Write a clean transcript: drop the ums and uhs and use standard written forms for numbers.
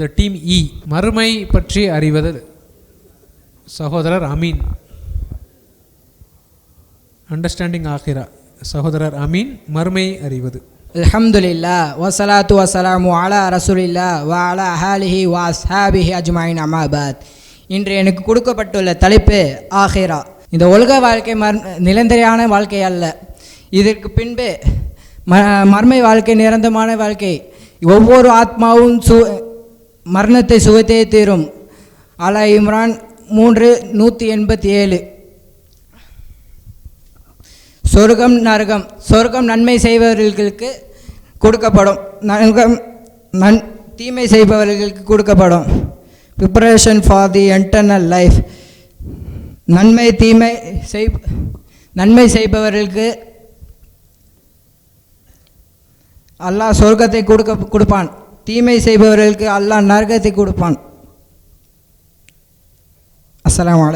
The team E, மறுமை பற்றி அறிவது சகோதரர் அமீன். அண்டர்ஸ்டாண்டிங் ஆகிரா சகோதரர் அமீன், மறுமை அறிவது. அல்ஹம்துலில்லாஹ் வஸ்ஸலாத்து வஸ்ஸலாமு அலா ரசூலில்லாஹ் வ அலா ஆலிஹி வ அஸ்ஹாபிஹி அஜ்மஈன் அம்மா பாத். இன்று எனக்கு கொடுக்கப்பட்டுள்ள தலைப்பு ஆகிரா. இந்த உலக வாழ்க்கை நிரந்தரமான வாழ்க்கை அல்ல. இதற்கு பின்பு மர்மை வாழ்க்கை நிரந்தரமான வாழ்க்கை. ஒவ்வொரு ஆத்மாவும் மரணத்தை சுகத்தே தீரும். அலா இம்ரான் 3:187. சொர்க்கம் நரகம். சொர்க்கம் நன்மை செய்பவர்களுக்கு கொடுக்கப்படும், தீமை செய்பவர்களுக்கு கொடுக்கப்படும். Preparation for the eternal life. நன்மை செய்பவர்களுக்கு அல்லாஹ் சொர்க்கத்தை கொடுப்பான், தீமை செய்பவர்களுக்கு அல்லாஹ் நரகத்தை கொடுப்பான். அஸ்ஸலாமு அலைக்கும்.